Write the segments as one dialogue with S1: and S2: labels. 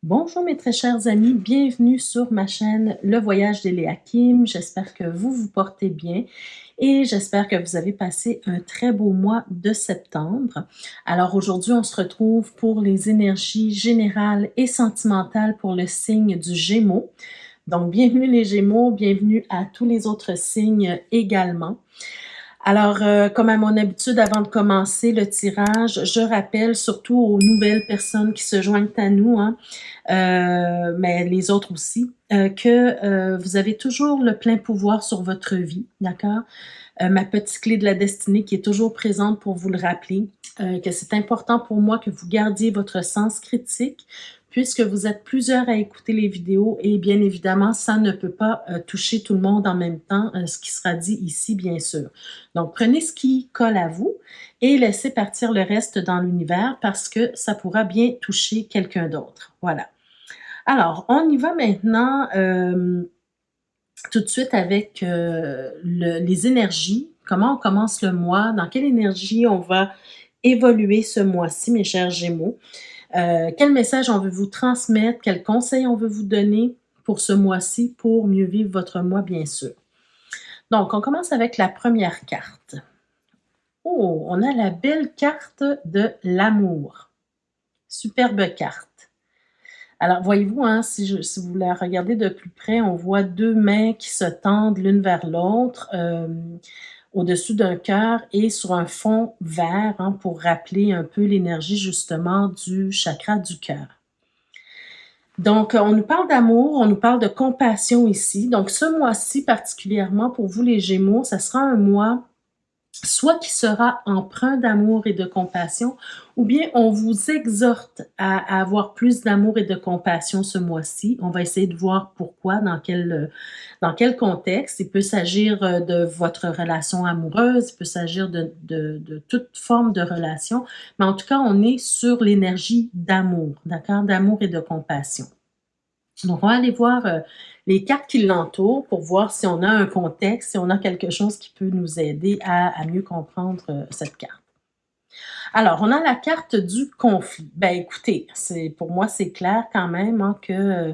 S1: Bonjour mes très chers amis, bienvenue sur ma chaîne Le Voyage d'Eliakim. J'espère que vous vous portez bien et j'espère que vous avez passé un très beau mois de septembre. Alors aujourd'hui, on se retrouve pour les énergies générales et sentimentales pour le signe du Gémeaux. Donc bienvenue les Gémeaux, bienvenue à tous les autres signes également. Alors, comme à mon habitude, avant de commencer le tirage, je rappelle surtout aux nouvelles personnes qui se joignent à nous, hein, mais les autres aussi, que vous avez toujours le plein pouvoir sur votre vie, d'accord? Ma petite clé de la destinée qui est toujours présente pour vous le rappeler, que c'est important pour moi que vous gardiez votre sens critique, puisque vous êtes plusieurs à écouter les vidéos et bien évidemment, ça ne peut pas toucher tout le monde en même temps, ce qui sera dit ici, bien sûr. Donc, prenez ce qui colle à vous et laissez partir le reste dans l'univers parce que ça pourra bien toucher quelqu'un d'autre. Voilà. Alors, on y va maintenant tout de suite avec les énergies. Comment on commence le mois? Dans quelle énergie on va évoluer ce mois-ci, mes chers Gémeaux? Quel message on veut vous transmettre? Quels conseils on veut vous donner pour ce mois-ci pour mieux vivre votre mois, bien sûr? Donc, on commence avec la première carte. Oh, on a la belle carte de l'amour. Superbe carte. Alors, voyez-vous, hein, si vous la regardez de plus près, on voit deux mains qui se tendent l'une vers l'autre au-dessus d'un cœur et sur un fond vert, hein, pour rappeler un peu l'énergie justement du chakra du cœur. Donc, on nous parle d'amour, on nous parle de compassion ici. Donc, ce mois-ci particulièrement pour vous les Gémeaux, ça sera un mois soit qui sera empreint d'amour et de compassion, ou bien on vous exhorte à avoir plus d'amour et de compassion ce mois-ci. On va essayer de voir pourquoi, dans quel contexte. Il peut s'agir de votre relation amoureuse, il peut s'agir de toute forme de relation, mais en tout cas, on est sur l'énergie d'amour, d'accord? D'amour et de compassion. Donc, on va aller voir les cartes qui l'entourent pour voir si on a un contexte, si on a quelque chose qui peut nous aider à mieux comprendre cette carte. Alors, on a la carte du conflit. Ben, écoutez, pour moi, c'est clair quand même hein, que,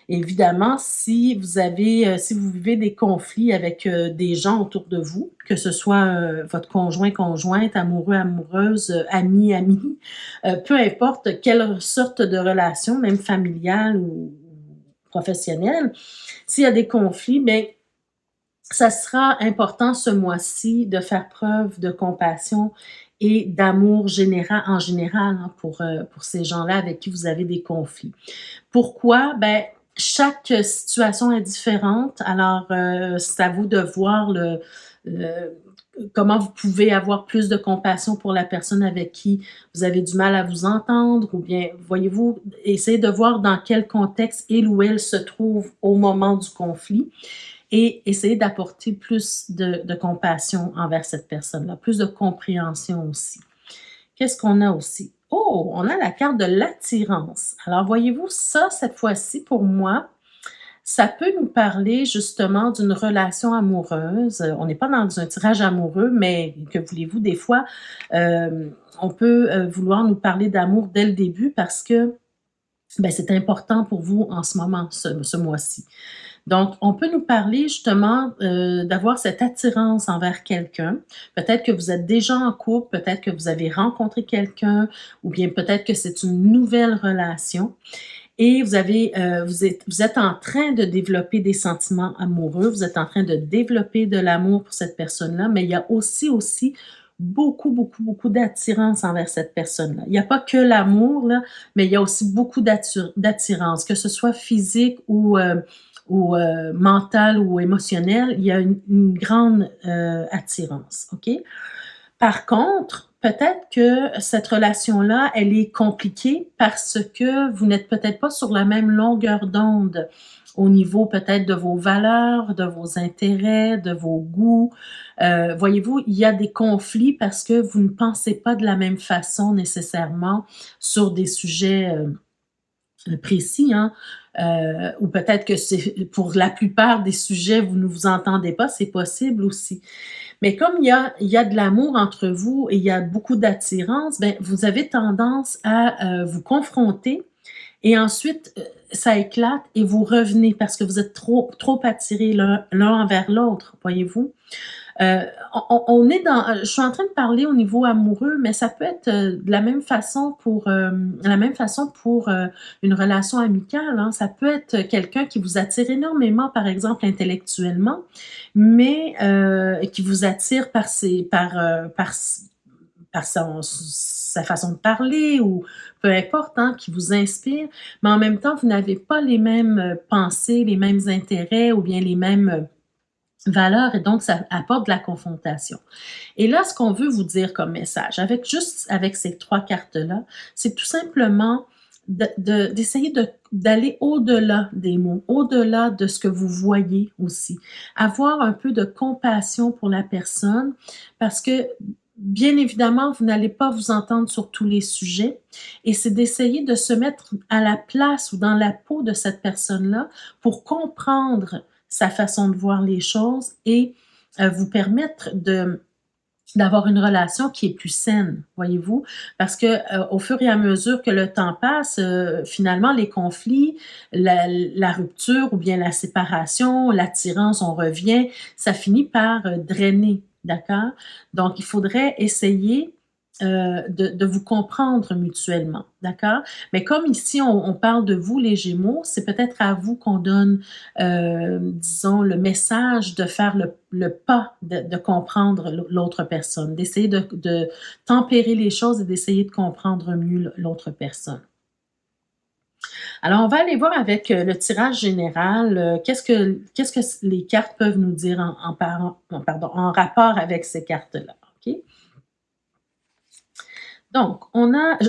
S1: évidemment, si vous vivez des conflits avec des gens autour de vous, que ce soit votre conjoint, conjointe, amoureux, amoureuse, ami, amie, peu importe quelle sorte de relation, même familiale ou professionnelle, s'il y a des conflits, bien, ça sera important ce mois-ci de faire preuve de compassion et d'amour en général hein, pour ces gens-là avec qui vous avez des conflits. Pourquoi? Ben, chaque situation est différente, alors c'est à vous de voir comment vous pouvez avoir plus de compassion pour la personne avec qui vous avez du mal à vous entendre, ou bien, voyez-vous, essayez de voir dans quel contexte il ou elle se trouve au moment du conflit et essayez d'apporter plus de compassion envers cette personne-là, plus de compréhension aussi. Qu'est-ce qu'on a aussi? Oh, on a la carte de l'attirance. Alors, voyez-vous, ça, cette fois-ci, pour moi, ça peut nous parler justement d'une relation amoureuse. On n'est pas dans un tirage amoureux, mais que voulez-vous, des fois, on peut vouloir nous parler d'amour dès le début parce que ben, c'est important pour vous en ce moment, ce mois-ci. Donc, on peut nous parler justement d'avoir cette attirance envers quelqu'un. Peut-être que vous êtes déjà en couple, peut-être que vous avez rencontré quelqu'un, ou bien peut-être que c'est une nouvelle relation. Et vous êtes en train de développer des sentiments amoureux, vous êtes en train de développer de l'amour pour cette personne-là, mais il y a aussi beaucoup, beaucoup, beaucoup d'attirance envers cette personne-là. Il n'y a pas que l'amour, là, mais il y a aussi beaucoup d'attirance, que ce soit physique ou mentale ou émotionnelle, il y a une grande attirance, OK? Par contre, peut-être que cette relation-là, elle est compliquée parce que vous n'êtes peut-être pas sur la même longueur d'onde au niveau peut-être de vos valeurs, de vos intérêts, de vos goûts. Voyez-vous, il y a des conflits parce que vous ne pensez pas de la même façon nécessairement sur des sujets précis, hein, ou peut-être que c'est pour la plupart des sujets, vous ne vous entendez pas, c'est possible aussi. Mais comme il y a de l'amour entre vous et il y a beaucoup d'attirance, ben, vous avez tendance à vous confronter et ensuite, ça éclate et vous revenez parce que vous êtes trop attirés l'un envers l'autre, voyez-vous? On est dans, je suis en train de parler au niveau amoureux, mais ça peut être de la même façon pour une relation amicale. Hein. Ça peut être quelqu'un qui vous attire énormément, par exemple intellectuellement, mais qui vous attire par sa façon de parler ou peu importe, hein, qui vous inspire, mais en même temps, vous n'avez pas les mêmes pensées, les mêmes intérêts ou bien les mêmes valeurs et donc ça apporte de la confrontation. Et là, ce qu'on veut vous dire comme message, avec ces 3 cartes-là, c'est tout simplement d'essayer d'aller au-delà des mots, au-delà de ce que vous voyez aussi. Avoir un peu de compassion pour la personne parce que, bien évidemment, vous n'allez pas vous entendre sur tous les sujets et c'est d'essayer de se mettre à la place ou dans la peau de cette personne-là pour comprendre sa façon de voir les choses et vous permettre d'avoir une relation qui est plus saine, voyez-vous? Parce que au fur et à mesure que le temps passe, finalement, les conflits, la rupture ou bien la séparation, l'attirance, on revient, ça finit par drainer, d'accord? Donc, il faudrait essayer de vous comprendre mutuellement, d'accord? Mais comme ici, on parle de vous, les Gémeaux, c'est peut-être à vous qu'on donne, disons, le message de faire le pas de comprendre l'autre personne, d'essayer de tempérer les choses et d'essayer de comprendre mieux l'autre personne. Alors, on va aller voir avec le tirage général, qu'est-ce que les cartes peuvent nous dire en rapport avec ces cartes-là, OK? Donc,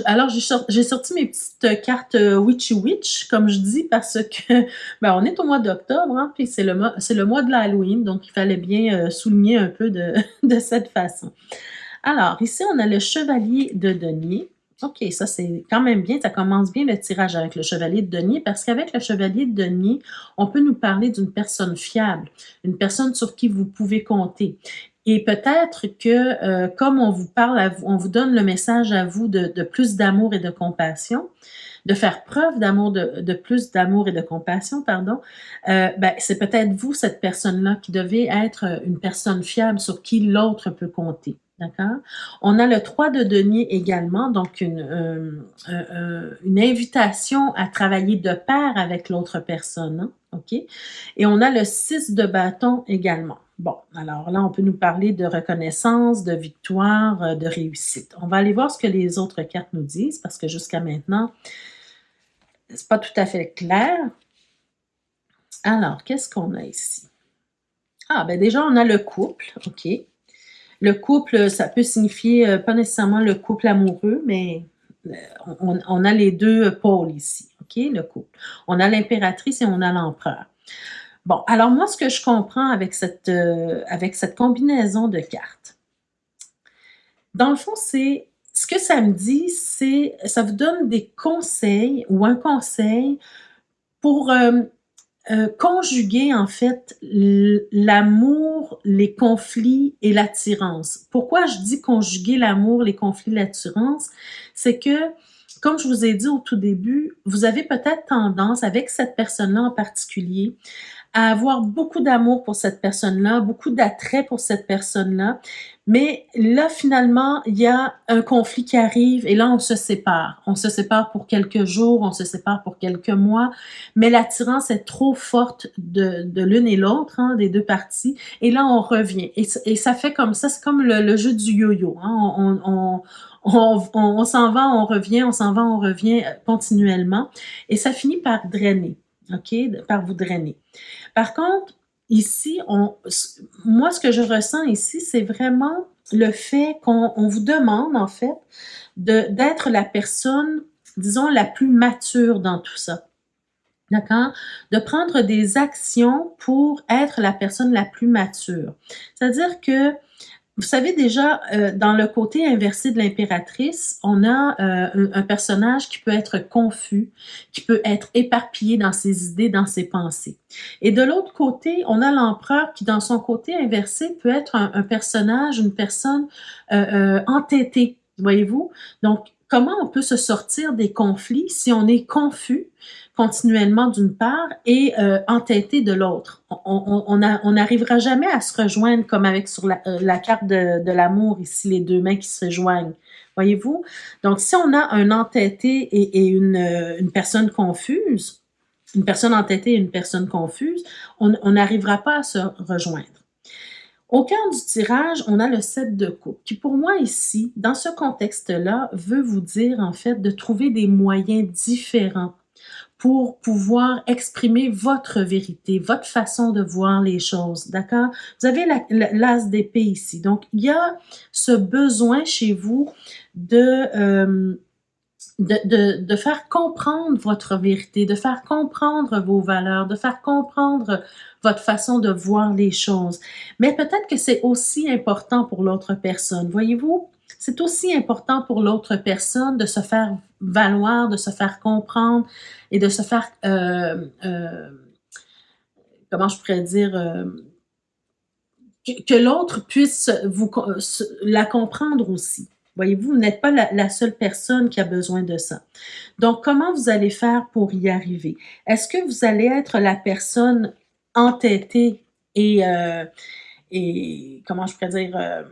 S1: alors j'ai sorti mes petites cartes Witchy Witch, comme je dis, parce que ben, on est au mois d'octobre, hein, puis c'est le mois de l'Halloween, donc il fallait bien souligner un peu de cette façon. Alors, ici, on a le chevalier de denier. OK, ça c'est quand même bien, ça commence bien le tirage avec le chevalier de denier, parce qu'avec le chevalier de denier, on peut nous parler d'une personne fiable, une personne sur qui vous pouvez compter. Et peut-être que, comme on vous parle à vous, on vous donne le message à vous de plus d'amour et de compassion, de faire preuve d'amour, de plus d'amour et de compassion, pardon, ben, c'est peut-être vous, cette personne-là, qui devez être une personne fiable sur qui l'autre peut compter. D'accord? On a le 3 de denier également, donc une invitation à travailler de pair avec l'autre personne. Hein? OK? Et on a le 6 de bâton également. Bon, alors là, on peut nous parler de reconnaissance, de victoire, de réussite. On va aller voir ce que les autres cartes nous disent, parce que jusqu'à maintenant, c'est pas tout à fait clair. Alors, qu'est-ce qu'on a ici? Ah, ben déjà, on a le couple, OK. Le couple, ça peut signifier pas nécessairement le couple amoureux, mais on a les deux pôles ici, OK, le couple. On a l'impératrice et on a l'empereur. Bon, alors moi, ce que je comprends avec cette combinaison de cartes, dans le fond, c'est ce que ça me dit, c'est ça vous donne des conseils ou un conseil pour conjuguer en fait l'amour, les conflits et l'attirance. Pourquoi je dis conjuguer l'amour, les conflits, l'attirance? C'est que, comme je vous ai dit au tout début, vous avez peut-être tendance, avec cette personne-là en particulier, à avoir beaucoup d'amour pour cette personne-là, beaucoup d'attrait pour cette personne-là. Mais là, finalement, il y a un conflit qui arrive et là, on se sépare. On se sépare pour quelques jours, on se sépare pour quelques mois, mais l'attirance est trop forte de l'une et l'autre, hein, des deux parties. Et là, on revient. Et ça fait comme ça, c'est comme le jeu du yo-yo. Hein. On s'en va, on revient, on s'en va, on revient continuellement. Et ça finit par drainer, OK? Par vous drainer. Par contre, ici, moi, ce que je ressens ici, c'est vraiment le fait qu'on vous demande, en fait, d'être la personne, disons, la plus mature dans tout ça. D'accord? De prendre des actions pour être la personne la plus mature. C'est-à-dire que vous savez déjà, dans le côté inversé de l'impératrice, on a un personnage qui peut être confus, qui peut être éparpillé dans ses idées, dans ses pensées. Et de l'autre côté, on a l'empereur qui, dans son côté inversé, peut être un personnage, une personne entêtée, voyez-vous? Donc, comment on peut se sortir des conflits si on est confus continuellement d'une part et entêté de l'autre. On n'arrivera jamais à se rejoindre comme avec sur la carte de l'amour ici, les deux mains qui se joignent. Voyez-vous? Donc, si on a un entêté et une personne confuse, une personne entêtée et une personne confuse, on n'arrivera pas à se rejoindre. Au cœur du tirage, on a le 7 de coupe, qui pour moi ici, dans ce contexte-là, veut vous dire en fait de trouver des moyens différents pour pouvoir exprimer votre vérité, votre façon de voir les choses, d'accord? Vous avez l'as d'épée ici. Donc, il y a ce besoin chez vous de, de faire comprendre votre vérité, de faire comprendre vos valeurs, de faire comprendre votre façon de voir les choses. Mais peut-être que c'est aussi important pour l'autre personne, voyez-vous? C'est aussi important pour l'autre personne de se faire valoir, de se faire comprendre et de se faire, comment je pourrais dire, que l'autre puisse la comprendre aussi. Voyez-vous, vous n'êtes pas la seule personne qui a besoin de ça. Donc, comment vous allez faire pour y arriver? Est-ce que vous allez être la personne entêtée et comment je pourrais dire,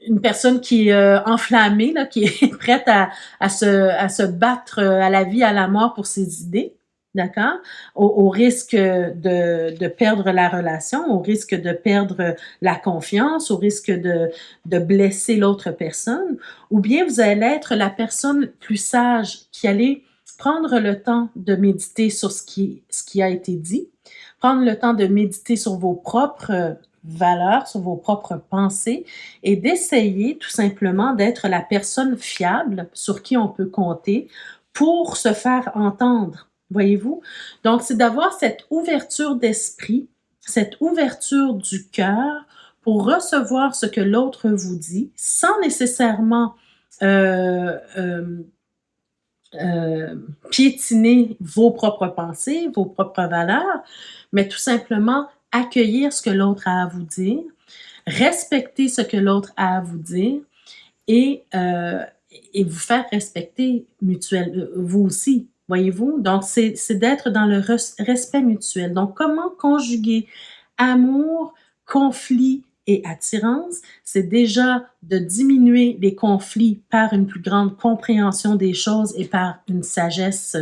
S1: une personne qui est enflammée, là, qui est prête à se battre à la vie, à la mort pour ses idées, d'accord? Au risque de perdre la relation, au risque de perdre la confiance, au risque de blesser l'autre personne, ou bien vous allez être la personne plus sage qui allait prendre le temps de méditer sur ce qui a été dit, prendre le temps de méditer sur vos propres valeurs, sur vos propres pensées et d'essayer tout simplement d'être la personne fiable sur qui on peut compter pour se faire entendre. Voyez-vous? Donc, c'est d'avoir cette ouverture d'esprit, cette ouverture du cœur pour recevoir ce que l'autre vous dit sans nécessairement piétiner vos propres pensées, vos propres valeurs, mais tout simplement accueillir ce que l'autre a à vous dire, respecter ce que l'autre a à vous dire et, et vous faire respecter vous aussi. Voyez-vous? Donc, c'est d'être dans le respect mutuel. Donc, comment conjuguer amour, conflit et attirance? C'est déjà de diminuer les conflits par une plus grande compréhension des choses et par une sagesse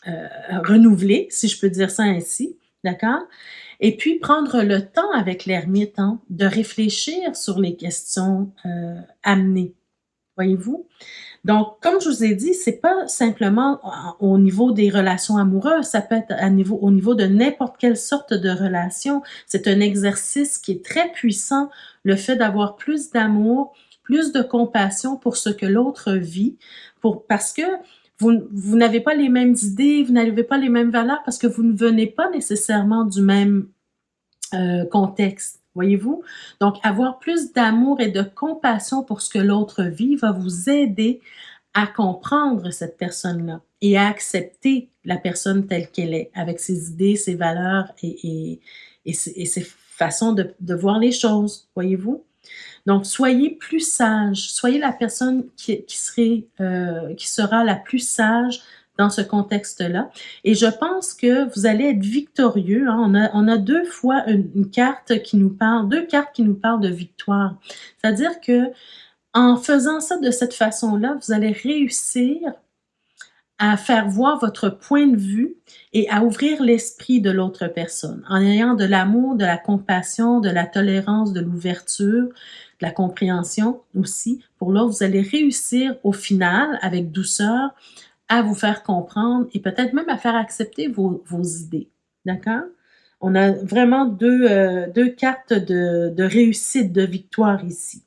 S1: renouvelée, si je peux dire ça ainsi. D'accord? Et puis, prendre le temps avec l'ermite de réfléchir sur les questions amenées. Voyez-vous? Donc, comme je vous ai dit, c'est pas simplement au niveau des relations amoureuses, ça peut être au niveau de n'importe quelle sorte de relation. C'est un exercice qui est très puissant, le fait d'avoir plus d'amour, plus de compassion pour ce que l'autre vit, parce que vous n'avez pas les mêmes idées, vous n'avez pas les mêmes valeurs, parce que vous ne venez pas nécessairement du même contexte. Voyez-vous? Donc, avoir plus d'amour et de compassion pour ce que l'autre vit va vous aider à comprendre cette personne-là et à accepter la personne telle qu'elle est, avec ses idées, ses valeurs et ses façons de voir les choses. Voyez-vous? Donc, soyez plus sage. Soyez la personne qui sera la plus sage dans ce contexte-là. Et je pense que vous allez être victorieux. Hein. On a deux fois deux cartes qui nous parlent de victoire. C'est-à-dire que en faisant ça de cette façon-là, vous allez réussir à faire voir votre point de vue et à ouvrir l'esprit de l'autre personne en ayant de l'amour, de la compassion, de la tolérance, de l'ouverture, de la compréhension aussi. Pour l'autre, vous allez réussir au final, avec douceur, à vous faire comprendre et peut-être même à faire accepter vos idées. D'accord? On a vraiment deux cartes de réussite, de victoire ici.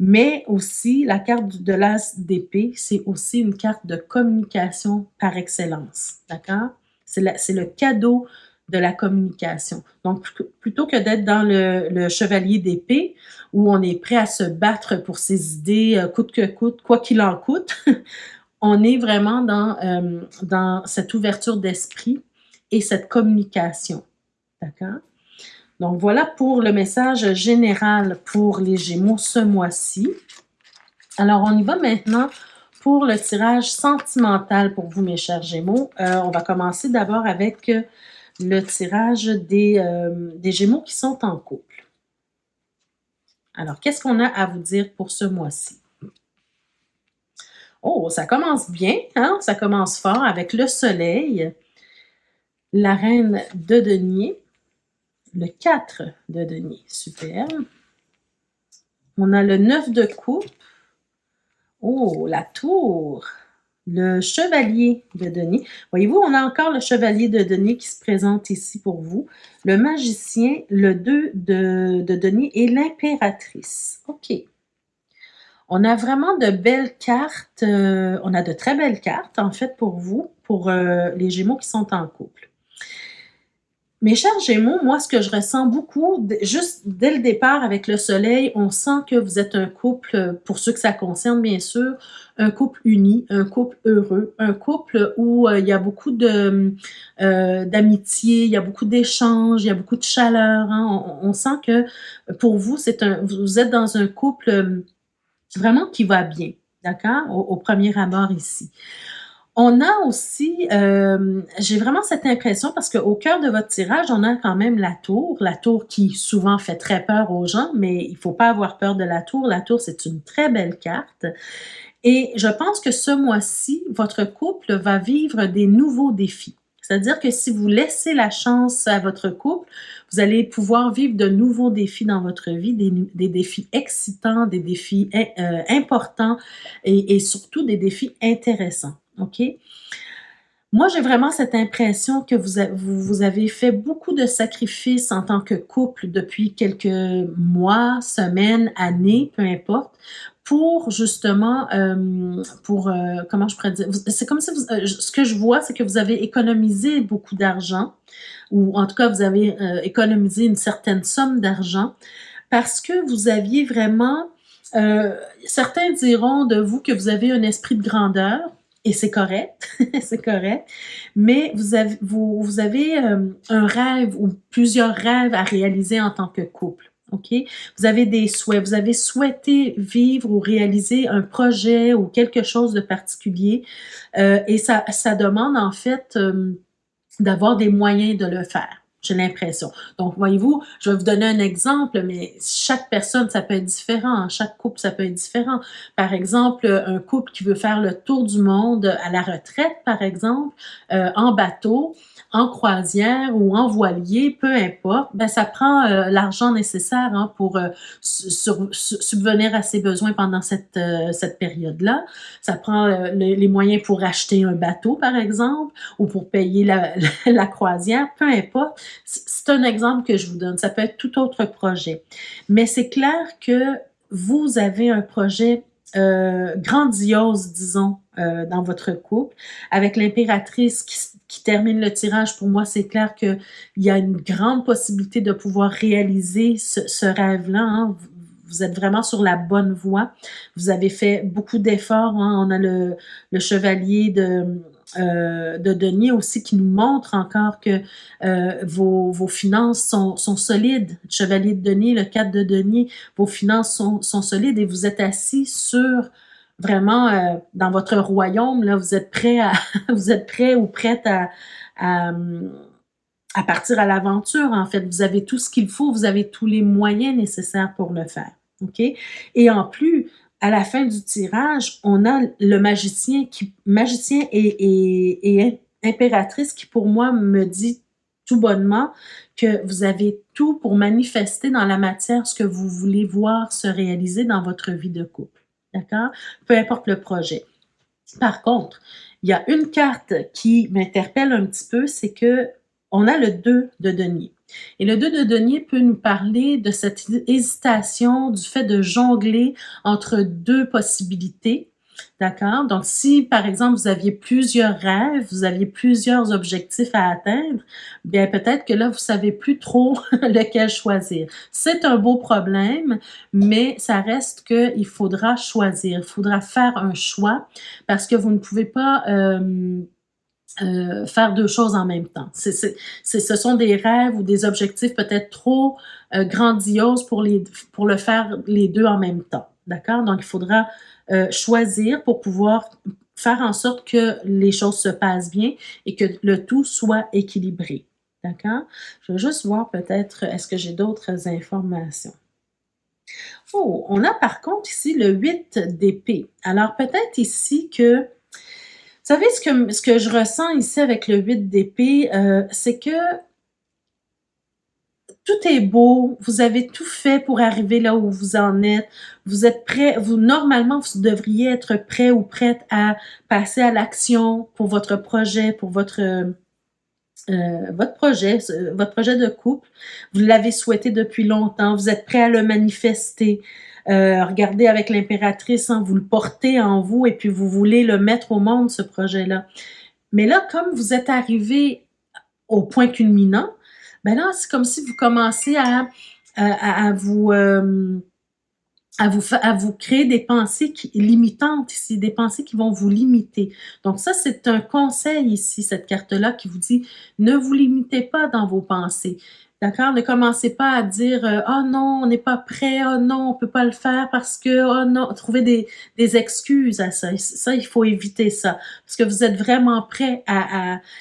S1: Mais aussi, la carte de l'as d'épée, c'est aussi une carte de communication par excellence. D'accord? C'est le cadeau de la communication. Donc, plutôt que d'être dans le chevalier d'épée, où on est prêt à se battre pour ses idées, coûte que coûte, quoi qu'il en coûte, on est vraiment dans cette ouverture d'esprit et cette communication. D'accord? Donc voilà pour le message général pour les Gémeaux ce mois-ci. Alors on y va maintenant pour le tirage sentimental pour vous, mes chers Gémeaux. On va commencer d'abord avec le tirage des Gémeaux qui sont en couple. Alors, qu'est-ce qu'on a à vous dire pour ce mois-ci? Oh, ça commence bien, hein? Ça commence fort avec le soleil, la reine de denier, le 4 de denier, super. On a le 9 de coupe. Oh, la tour, le chevalier de denier. Voyez-vous, on a encore le chevalier de denier qui se présente ici pour vous. Le magicien, le 2 de denier et l'impératrice. OK. On a vraiment de belles cartes. On a de très belles cartes, en fait, pour vous, pour les Gémeaux qui sont en couple. Mes chers Gémeaux, moi, ce que je ressens beaucoup, juste dès le départ avec le soleil, on sent que vous êtes un couple, pour ceux que ça concerne, bien sûr, un couple uni, un couple heureux, un couple où il y a beaucoup d'amitié, il y a beaucoup d'échanges, il y a beaucoup de chaleur. Hein. On sent que pour vous, vous êtes dans un couple vraiment qui va bien, d'accord, au premier abord ici. On a aussi, j'ai vraiment cette impression parce qu'au cœur de votre tirage, on a quand même la tour qui souvent fait très peur aux gens, mais il ne faut pas avoir peur de la tour. La tour, c'est une très belle carte et je pense que ce mois-ci, votre couple va vivre des nouveaux défis. C'est-à-dire que si vous laissez la chance à votre couple, vous allez pouvoir vivre de nouveaux défis dans votre vie, des défis excitants, des défis importants et surtout des défis intéressants. OK? Moi, j'ai vraiment cette impression que vous avez fait beaucoup de sacrifices en tant que couple depuis quelques mois, semaines, années, peu importe, pour justement, comment je pourrais dire? C'est comme si ce que je vois, c'est que vous avez économisé beaucoup d'argent ou en tout cas, vous avez économisé une certaine somme d'argent parce que vous aviez vraiment, certains diront de vous que vous avez un esprit de grandeur, et c'est correct, c'est correct, mais vous avez un rêve ou plusieurs rêves à réaliser en tant que couple. OK? Vous avez des souhaits, vous avez souhaité vivre ou réaliser un projet ou quelque chose de particulier et ça demande en fait d'avoir des moyens de le faire. J'ai l'impression. Donc, voyez-vous, je vais vous donner un exemple, mais chaque personne, ça peut être différent. Chaque couple, ça peut être différent. Par exemple, un couple qui veut faire le tour du monde à la retraite, par exemple, en bateau, en croisière ou en voilier, peu importe, ben, ça prend l'argent nécessaire hein, pour subvenir à ses besoins pendant cette période-là. Ça prend les moyens pour acheter un bateau, par exemple, ou pour payer la croisière, peu importe. C'est un exemple que je vous donne. Ça peut être tout autre projet. Mais c'est clair que vous avez un projet grandiose, disons, dans votre couple. Avec l'impératrice qui termine le tirage, pour moi, c'est clair qu'il y a une grande possibilité de pouvoir réaliser ce rêve-là. Hein. Vous êtes vraiment sur la bonne voie. Vous avez fait beaucoup d'efforts. Hein. On a le chevalier de denier aussi qui nous montre encore que vos finances sont solides. Le chevalier de denier, le 4 de denier, vos finances sont solides et vous êtes assis sur vraiment dans votre royaume. Là, vous êtes prêt vous êtes prêt ou prête à partir à l'aventure. En fait, vous avez tout ce qu'il faut, vous avez tous les moyens nécessaires pour le faire. OK? Et en plus, à la fin du tirage, on a le magicien et impératrice qui, pour moi, me dit tout bonnement que vous avez tout pour manifester dans la matière ce que vous voulez voir se réaliser dans votre vie de couple. D'accord? Peu importe le projet. Par contre, il y a une carte qui m'interpelle un petit peu, c'est que on a le 2 de denier. Et le 2 de denier peut nous parler de cette hésitation, du fait de jongler entre deux possibilités. D'accord? Donc, si, par exemple, vous aviez plusieurs rêves, vous aviez plusieurs objectifs à atteindre, bien, peut-être que là, vous savez plus trop lequel choisir. C'est un beau problème, mais ça reste qu'il faudra choisir. Il faudra faire un choix parce que vous ne pouvez pas faire 2 choses en même temps. Ce sont des rêves ou des objectifs peut-être trop, grandioses pour le faire les 2 en même temps, d'accord? Donc il faudra, choisir pour pouvoir faire en sorte que les choses se passent bien et que le tout soit équilibré, d'accord? Je vais juste voir peut-être, est-ce que j'ai d'autres informations? Oh, on a par contre ici le 8 d'épée. Alors peut-être ici que vous savez ce que je ressens ici avec le 8 d'épée, c'est que tout est beau, vous avez tout fait pour arriver là où vous en êtes. Vous êtes prêt, normalement, vous devriez être prêt ou prête à passer à l'action pour votre projet, pour votre projet de couple. Vous l'avez souhaité depuis longtemps, vous êtes prêt à le manifester. Regardez avec l'impératrice, hein, vous le portez en vous et puis vous voulez le mettre au monde, ce projet-là. Mais là, comme vous êtes arrivé au point culminant, ben là, c'est comme si vous commencez à vous, à vous créer des pensées limitantes ici, des pensées qui vont vous limiter. Donc ça, c'est un conseil ici, cette carte-là, qui vous dit, ne vous limitez pas dans vos pensées. D'accord? Ne commencez pas à dire oh non, on n'est pas prêt, oh non, on peut pas le faire parce que, oh non, trouver des excuses à ça. Ça, il faut éviter ça. Parce que vous êtes vraiment prêt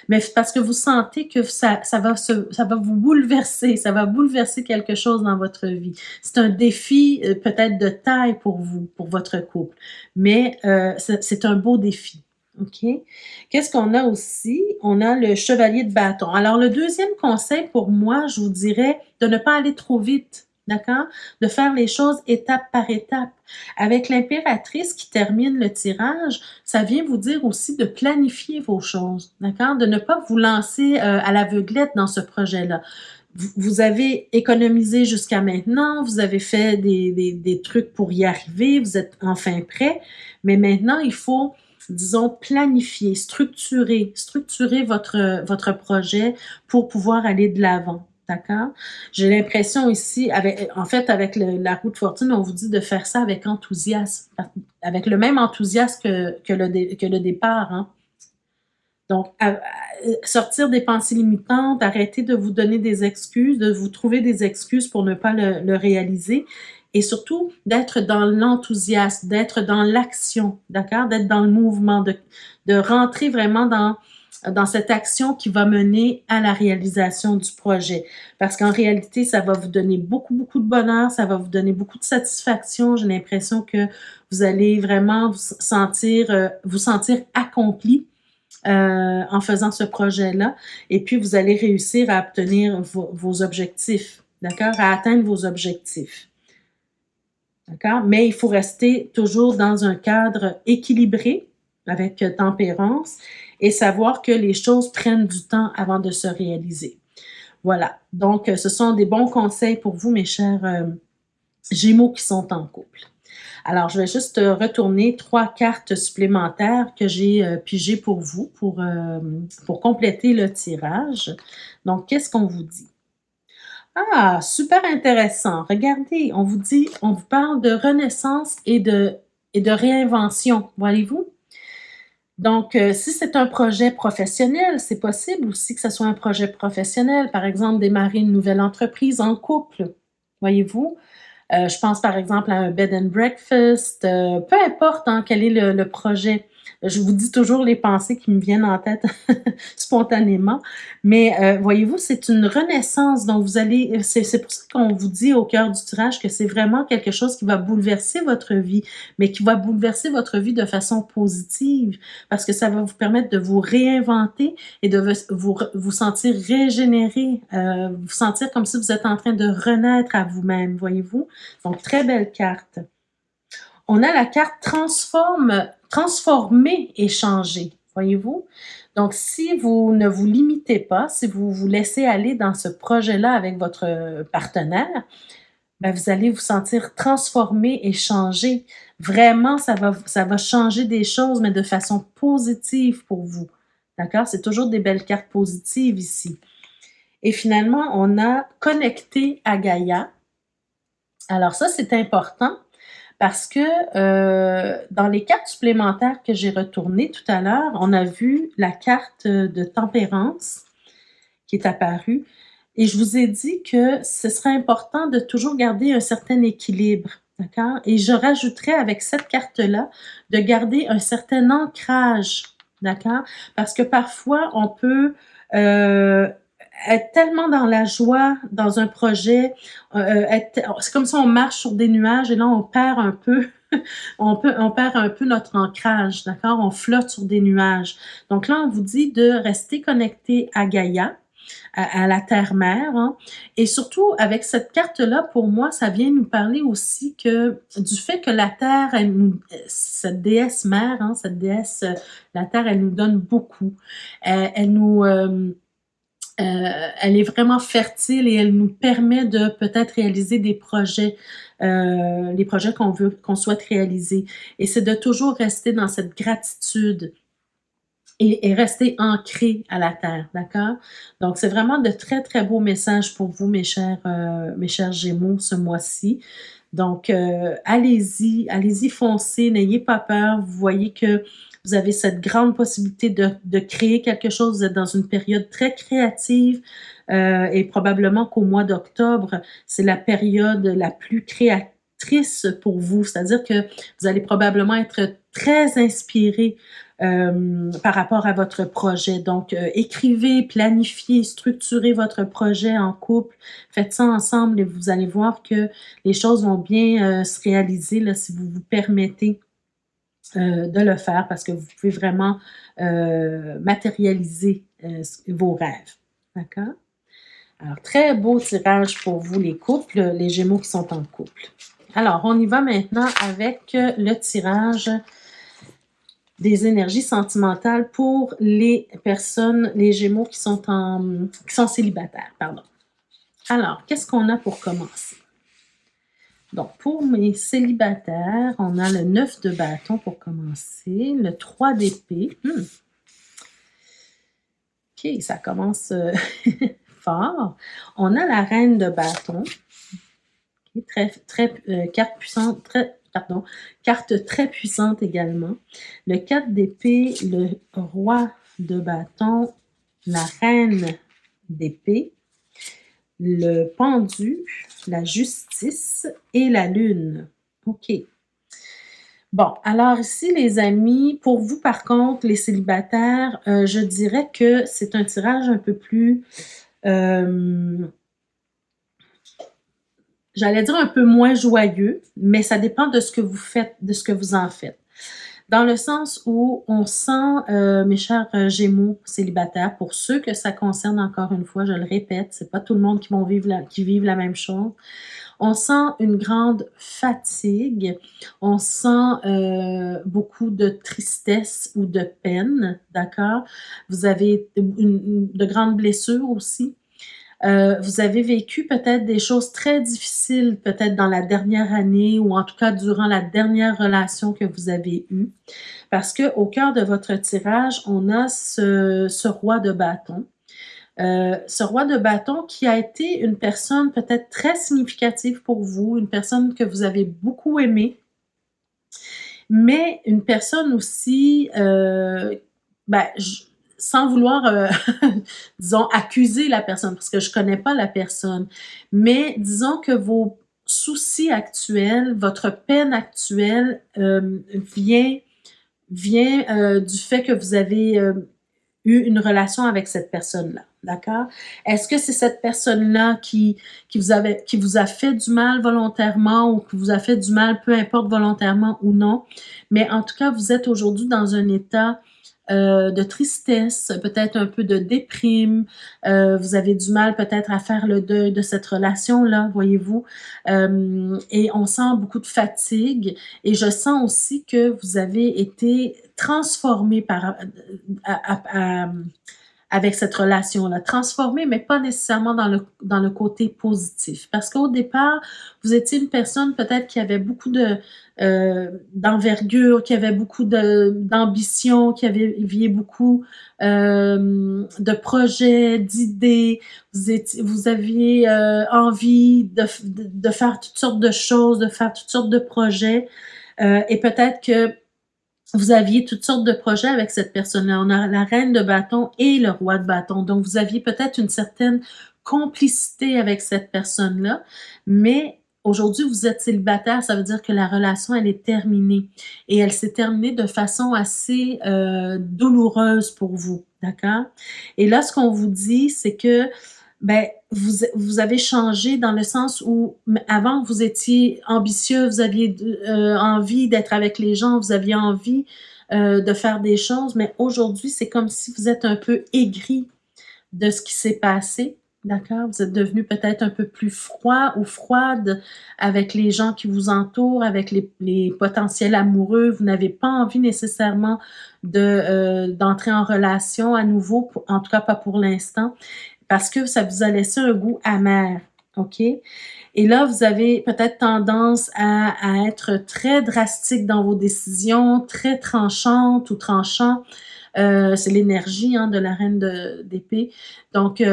S1: mais parce que vous sentez que ça va vous bouleverser, ça va bouleverser quelque chose dans votre vie. C'est un défi peut-être de taille pour vous, pour votre couple, mais c'est un beau défi. OK? Qu'est-ce qu'on a aussi? On a le chevalier de bâton. Alors, le deuxième conseil pour moi, je vous dirais de ne pas aller trop vite, d'accord? De faire les choses étape par étape. Avec l'impératrice qui termine le tirage, ça vient vous dire aussi de planifier vos choses, d'accord? De ne pas vous lancer à l'aveuglette dans ce projet-là. Vous avez économisé jusqu'à maintenant, vous avez fait des trucs pour y arriver, vous êtes enfin prêt, mais maintenant, il faut, disons, planifier, structurer votre projet pour pouvoir aller de l'avant. D'accord? J'ai l'impression ici, en fait, avec la roue de fortune, on vous dit de faire ça avec enthousiasme, avec le même enthousiasme que le départ. Hein? Donc, sortir des pensées limitantes, arrêter de vous donner des excuses, de vous trouver des excuses pour ne pas le réaliser et surtout d'être dans l'enthousiasme, d'être dans l'action, d'accord? D'être dans le mouvement, de rentrer vraiment dans cette action qui va mener à la réalisation du projet. Parce qu'en réalité, ça va vous donner beaucoup, beaucoup de bonheur, ça va vous donner beaucoup de satisfaction. J'ai l'impression que vous allez vraiment vous sentir accompli en faisant ce projet-là. Et puis, vous allez réussir à obtenir vos objectifs, d'accord? À atteindre vos objectifs. D'accord? Mais il faut rester toujours dans un cadre équilibré, avec tempérance, et savoir que les choses prennent du temps avant de se réaliser. Voilà. Donc, ce sont des bons conseils pour vous, mes chers Gémeaux qui sont en couple. Alors, je vais juste retourner 3 cartes supplémentaires que j'ai pigées pour vous pour compléter le tirage. Donc, qu'est-ce qu'on vous dit? Ah, super intéressant. Regardez, on vous parle de renaissance et de réinvention, voyez-vous? Donc, si c'est un projet professionnel, c'est possible aussi que ce soit un projet professionnel, par exemple, démarrer une nouvelle entreprise en couple, voyez-vous? Je pense par exemple à un bed and breakfast, peu importe hein, quel est le projet. Je vous dis toujours les pensées qui me viennent en tête spontanément, mais voyez-vous, c'est une renaissance dont c'est pour ça qu'on vous dit au cœur du tirage que c'est vraiment quelque chose qui va bouleverser votre vie, mais qui va bouleverser votre vie de façon positive, parce que ça va vous permettre de vous réinventer et de vous sentir régénéré, vous sentir comme si vous êtes en train de renaître à vous-même, voyez-vous? Donc, très belle carte. On a la carte transformer et changer, voyez-vous? Donc, si vous ne vous limitez pas, si vous vous laissez aller dans ce projet-là avec votre partenaire, ben, vous allez vous sentir transformé et changer. Vraiment, ça va changer des choses, mais de façon positive pour vous. D'accord? C'est toujours des belles cartes positives ici. Et finalement, on a connecté à Gaïa. Alors ça, c'est important parce que dans les cartes supplémentaires que j'ai retournées tout à l'heure, on a vu la carte de tempérance qui est apparue et je vous ai dit que ce serait important de toujours garder un certain équilibre, d'accord? Et je rajouterais avec cette carte-là de garder un certain ancrage, d'accord? Parce que parfois, on peut être tellement dans la joie dans un projet, c'est comme si on marche sur des nuages et là, on perd un peu on perd un peu notre ancrage, d'accord? On flotte sur des nuages. Donc là, on vous dit de rester connecté à Gaïa, à la terre-mère, hein. Et surtout, avec cette carte-là, pour moi, ça vient nous parler aussi que du fait que la Terre, elle nous, cette déesse mère, hein, cette déesse, la Terre, elle nous donne beaucoup. Elle nous, elle est vraiment fertile et elle nous permet de peut-être réaliser des projets, les projets qu'on souhaite réaliser. Et c'est de toujours rester dans cette gratitude et rester ancré à la terre, d'accord? Donc, c'est vraiment de très, très beaux messages pour vous, mes chers Gémeaux, ce mois-ci. Donc, allez-y, allez-y, foncez, n'ayez pas peur. Vous voyez que vous avez cette grande possibilité de créer quelque chose. Vous êtes dans une période très créative et probablement qu'au mois d'octobre, c'est la période la plus créatrice pour vous. C'est-à-dire que vous allez probablement être très inspiré par rapport à votre projet. Donc, écrivez, planifiez, structurez votre projet en couple. Faites ça ensemble et vous allez voir que les choses vont bien se réaliser là, si vous vous permettez de le faire parce que vous pouvez vraiment matérialiser vos rêves. D'accord? Alors, très beau tirage pour vous, les couples, les Gémeaux qui sont en couple. Alors, on y va maintenant avec le tirage des énergies sentimentales pour les personnes, les Gémeaux qui sont célibataires, pardon. Alors, qu'est-ce qu'on a pour commencer? Donc, pour mes célibataires, on a le 9 de bâton pour commencer, le 3 d'épée. OK, ça commence fort. On a la reine de bâton. Okay, carte puissante, carte très puissante également. Le 4 d'épée, le roi de bâton, la reine d'épée, le pendu, la justice et la lune. OK. Bon, alors ici, les amis, pour vous, par contre, les célibataires, je dirais que c'est un tirage un peu plus, j'allais dire un peu moins joyeux, mais ça dépend de ce que vous faites, de ce que vous en faites. Dans le sens où on sent, mes chers Gémeaux célibataires, pour ceux que ça concerne, encore une fois, je le répète, c'est pas tout le monde qui vive la même chose. On sent une grande fatigue, on sent beaucoup de tristesse ou de peine, d'accord? Vous avez de grandes blessures aussi. Vous avez vécu peut-être des choses très difficiles, peut-être dans la dernière année ou en tout cas durant la dernière relation que vous avez eue. Parce qu'au cœur de votre tirage, on a ce roi de bâton. Ce roi de bâton qui a été une personne peut-être très significative pour vous, une personne que vous avez beaucoup aimée, mais une personne aussi, ben, sans vouloir, disons, accuser la personne, parce que je connais pas la personne, mais disons que vos soucis actuels, votre peine actuelle vient du fait que vous avez eu une relation avec cette personne-là, d'accord? Est-ce que c'est cette personne-là qui vous a fait du mal volontairement ou qui vous a fait du mal, peu importe volontairement ou non, mais en tout cas, vous êtes aujourd'hui dans un état de tristesse, peut-être un peu de déprime, vous avez du mal peut-être à faire le deuil de cette relation-là, voyez-vous, et on sent beaucoup de fatigue et je sens aussi que vous avez été transformé avec cette relation-là. Transformer, mais pas nécessairement dans le côté positif. Parce qu'au départ, vous étiez une personne peut-être qui avait beaucoup d'envergure, qui avait beaucoup d'ambition, qui avait beaucoup de projets, d'idées. Vous aviez envie de faire toutes sortes de choses, de faire toutes sortes de projets. Et peut-être que vous aviez toutes sortes de projets avec cette personne-là. On a la reine de bâton et le roi de bâton. Donc, vous aviez peut-être une certaine complicité avec cette personne-là, mais aujourd'hui, vous êtes célibataire, ça veut dire que la relation, elle est terminée. Et elle s'est terminée de façon assez douloureuse pour vous, d'accord? Et là, ce qu'on vous dit, c'est que ben, vous avez changé dans le sens où avant vous étiez ambitieux, vous aviez envie d'être avec les gens, vous aviez envie de faire des choses, mais aujourd'hui, c'est comme si vous êtes un peu aigri de ce qui s'est passé, d'accord? Vous êtes devenu peut-être un peu plus froid ou froide avec les gens qui vous entourent, avec les potentiels amoureux. Vous n'avez pas envie nécessairement d'entrer en relation à nouveau, en tout cas pas pour l'instant, parce que ça vous a laissé un goût amer, OK? Et là, vous avez peut-être tendance à être très drastique dans vos décisions, très tranchante ou tranchant. C'est l'énergie hein, de la reine d'épée. Donc,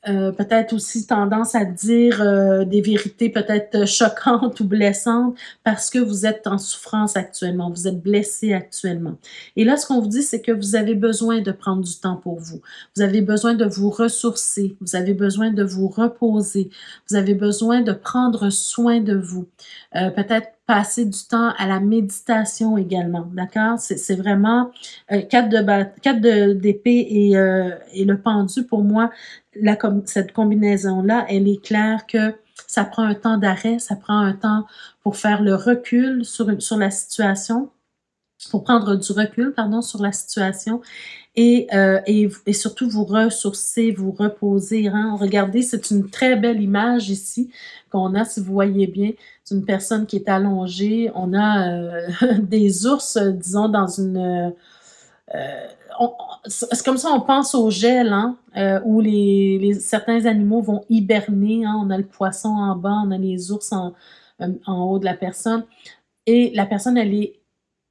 S1: peut-être aussi tendance à dire des vérités peut-être choquantes ou blessantes parce que vous êtes en souffrance actuellement, vous êtes blessé actuellement. Et là, ce qu'on vous dit, c'est que vous avez besoin de prendre du temps pour vous. Vous avez besoin de vous ressourcer, vous avez besoin de vous reposer, vous avez besoin de prendre soin de vous. Peut-être passer du temps à la méditation également, d'accord? C'est vraiment 4 d'épée et le pendu, pour moi, cette combinaison-là, elle est claire que ça prend un temps d'arrêt, ça prend un temps pour faire le recul sur la situation, pour prendre du recul, pardon, sur la situation et surtout vous ressourcer, vous reposer. Hein. Regardez, c'est une très belle image ici qu'on a, si vous voyez bien. C'est une personne qui est allongée. On a des ours, disons, dans une... c'est comme ça, on pense au gel, hein, où certains animaux vont hiberner. Hein. On a le poisson en bas, on a les ours en haut de la personne. Et la personne, elle est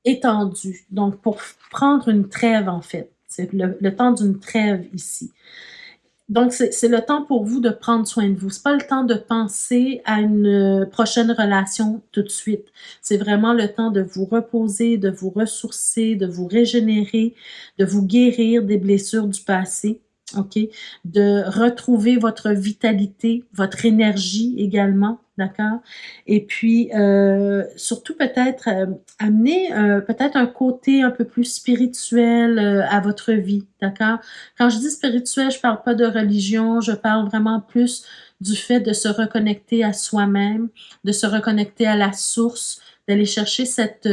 S1: étendue. Donc, pour prendre une trêve, en fait. C'est le temps d'une trêve ici. Donc, c'est le temps pour vous de prendre soin de vous. C'est pas le temps de penser à une prochaine relation tout de suite. C'est vraiment le temps de vous reposer, de vous ressourcer, de vous régénérer, de vous guérir des blessures du passé. OK? De retrouver votre vitalité, votre énergie également, d'accord? Et puis, surtout peut-être amener peut-être un côté un peu plus spirituel à votre vie, d'accord? Quand je dis spirituel, je parle pas de religion, je parle vraiment plus du fait de se reconnecter à soi-même, de se reconnecter à la source, d'aller chercher cette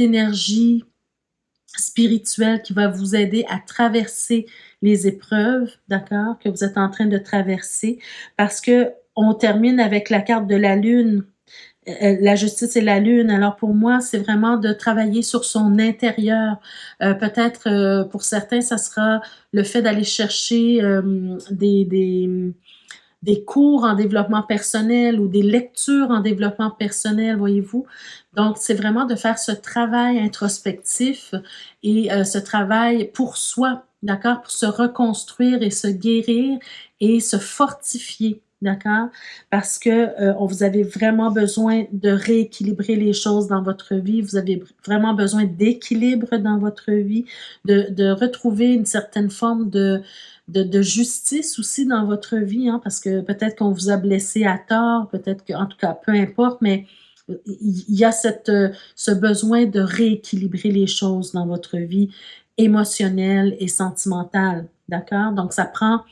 S1: énergie spirituelle qui va vous aider à traverser les épreuves, d'accord, que vous êtes en train de traverser, parce que on termine avec la carte de la lune, la justice et la lune. Alors pour moi, c'est vraiment de travailler sur son intérieur. Peut-être pour certains, ça sera le fait d'aller chercher des cours en développement personnel ou des lectures en développement personnel, voyez-vous. Donc, c'est vraiment de faire ce travail introspectif et ce travail pour soi, d'accord, pour se reconstruire et se guérir et se fortifier. D'accord? Parce que vous avez vraiment besoin de rééquilibrer les choses dans votre vie. Vous avez vraiment besoin d'équilibre dans votre vie, de retrouver une certaine forme de justice aussi dans votre vie, hein, parce que peut-être qu'on vous a blessé à tort, peut-être que, en tout cas, peu importe, mais il y a ce besoin de rééquilibrer les choses dans votre vie émotionnelle et sentimentale. D'accord? Donc, ça prend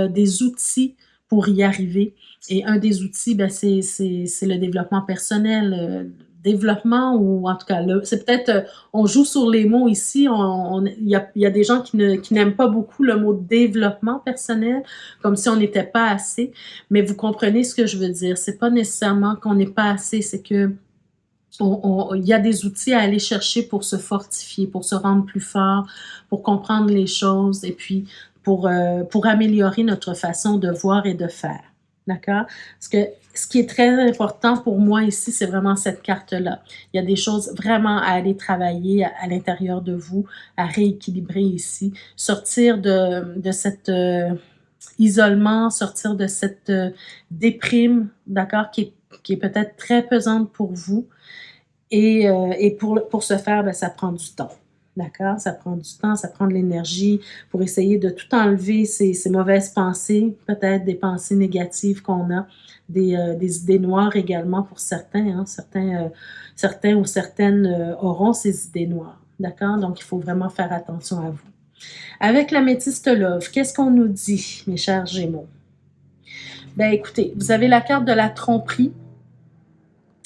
S1: des outils pour y arriver. Et un des outils, ben, c'est le développement personnel. Développement ou en tout cas, c'est peut-être, on joue sur les mots ici. Il y a des gens qui n'aiment pas beaucoup le mot développement personnel, comme si on n'était pas assez. Mais vous comprenez ce que je veux dire. C'est pas nécessairement qu'on n'est pas assez, c'est que il y a des outils à aller chercher pour se fortifier, pour se rendre plus fort, pour comprendre les choses et puis pour améliorer notre façon de voir et de faire. D'accord? Parce que ce qui est très important pour moi ici, c'est vraiment cette carte-là. Il y a des choses vraiment à aller travailler à l'intérieur de vous, à rééquilibrer ici, sortir de cet isolement, sortir de cette déprime, d'accord, qui est peut-être très pesante pour vous. Et pour ce faire, ben, ça prend du temps. D'accord? Ça prend du temps, ça prend de l'énergie pour essayer de tout enlever ces mauvaises pensées, peut-être des pensées négatives qu'on a, des idées noires également pour certains. Hein. Certains ou certaines auront ces idées noires. D'accord? Donc, il faut vraiment faire attention à vous. Avec l'améthyste love, qu'est-ce qu'on nous dit, mes chers Gémeaux? Ben écoutez, vous avez la carte de la tromperie.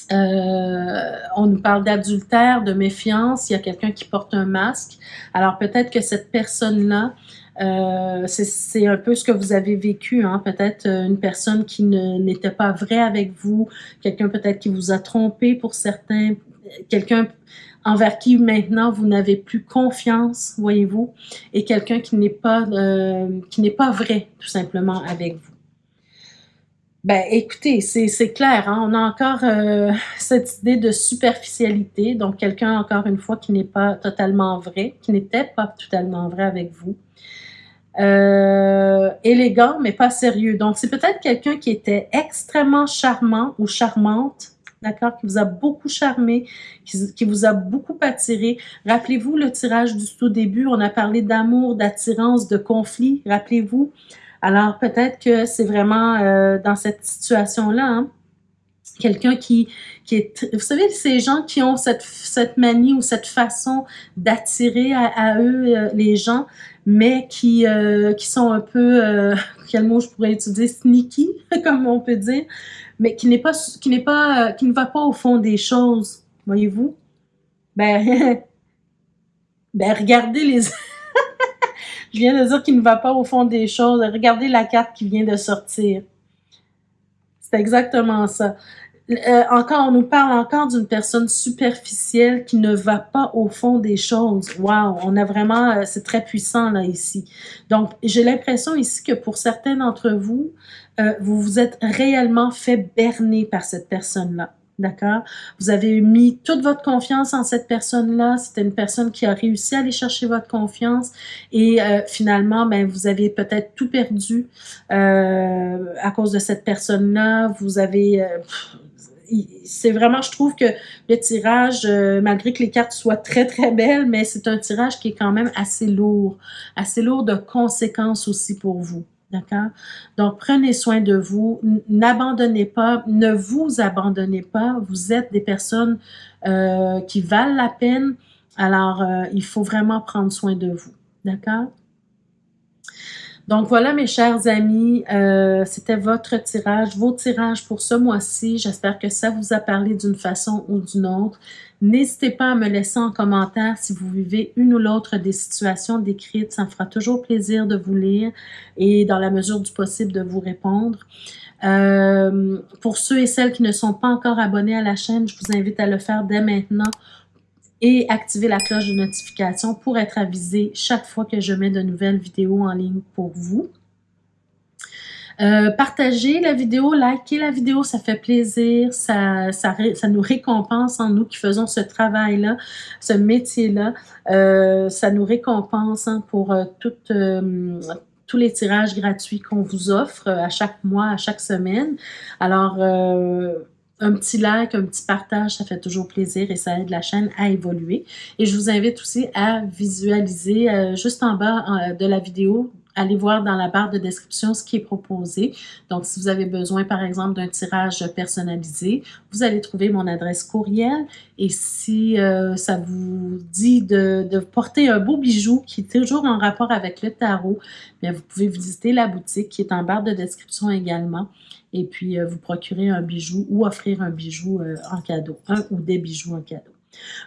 S1: On nous parle d'adultère, de méfiance, il y a quelqu'un qui porte un masque. Alors peut-être que cette personne-là, c'est un peu ce que vous avez vécu, hein? Peut-être une personne qui n'était pas vraie avec vous, quelqu'un peut-être qui vous a trompé pour certains, quelqu'un envers qui maintenant vous n'avez plus confiance, voyez-vous, et quelqu'un qui n'est pas vrai, tout simplement, avec vous. Ben, écoutez, c'est clair, hein, on a encore cette idée de superficialité, donc quelqu'un, encore une fois, qui n'est pas totalement vrai, qui n'était pas totalement vrai avec vous. Élégant, mais pas sérieux. Donc, c'est peut-être quelqu'un qui était extrêmement charmant ou charmante, d'accord, qui vous a beaucoup charmé, qui vous a beaucoup attiré. Rappelez-vous le tirage du tout début, on a parlé d'amour, d'attirance, de conflit, rappelez-vous. Alors, peut-être que c'est vraiment dans cette situation-là, hein, quelqu'un qui est... Vous savez, ces gens qui ont cette manie ou cette façon d'attirer à eux les gens, mais qui sont un peu, quel mot je pourrais utiliser, sneaky, comme on peut dire, mais qui ne va pas au fond des choses, voyez-vous? Ben, ben regardez les... Je viens de dire qu'il ne va pas au fond des choses. Regardez la carte qui vient de sortir. C'est exactement ça. On nous parle encore d'une personne superficielle qui ne va pas au fond des choses. Wow, on a vraiment, c'est très puissant là ici. Donc, j'ai l'impression ici que pour certains d'entre vous, vous vous êtes réellement fait berner par cette personne-là. D'accord? Vous avez mis toute votre confiance en cette personne-là. C'était une personne qui a réussi à aller chercher votre confiance et finalement, ben, vous avez peut-être tout perdu à cause de cette personne-là. Vous avez... c'est vraiment, je trouve que le tirage, malgré que les cartes soient très, très belles, mais c'est un tirage qui est quand même assez lourd de conséquences aussi pour vous. D'accord? Donc, prenez soin de vous, n'abandonnez pas, ne vous abandonnez pas. Vous êtes des personnes qui valent la peine. Alors, il faut vraiment prendre soin de vous. D'accord? Donc voilà mes chers amis, c'était votre tirage, vos tirages pour ce mois-ci. J'espère que ça vous a parlé d'une façon ou d'une autre. N'hésitez pas à me laisser en commentaire si vous vivez une ou l'autre des situations décrites. Ça me fera toujours plaisir de vous lire et dans la mesure du possible de vous répondre. Pour ceux et celles qui ne sont pas encore abonnés à la chaîne, je vous invite à le faire dès maintenant et activer la cloche de notification pour être avisé chaque fois que je mets de nouvelles vidéos en ligne pour vous. Partagez la vidéo, likez la vidéo, ça fait plaisir, ça nous récompense en nous qui faisons ce travail-là, ce métier-là. Ça nous récompense hein, pour tous les tirages gratuits qu'on vous offre à chaque mois, à chaque semaine. Alors, un petit like, un petit partage, ça fait toujours plaisir et ça aide la chaîne à évoluer. Et je vous invite aussi à visualiser juste en bas de la vidéo, allez voir dans la barre de description ce qui est proposé. Donc, si vous avez besoin, par exemple, d'un tirage personnalisé, vous allez trouver mon adresse courriel. Et si ça vous dit de porter un beau bijou qui est toujours en rapport avec le tarot, bien, vous pouvez visiter la boutique qui est en barre de description également. Et puis, vous procurer un bijou ou offrir un bijou en cadeau, un ou des bijoux en cadeau.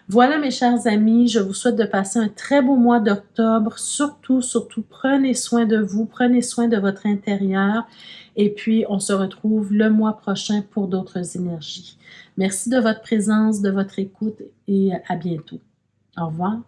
S1: Voilà mes chers amis, je vous souhaite de passer un très beau mois d'octobre. Surtout, surtout, prenez soin de vous, prenez soin de votre intérieur et puis on se retrouve le mois prochain pour d'autres énergies. Merci de votre présence, de votre écoute et à bientôt. Au revoir.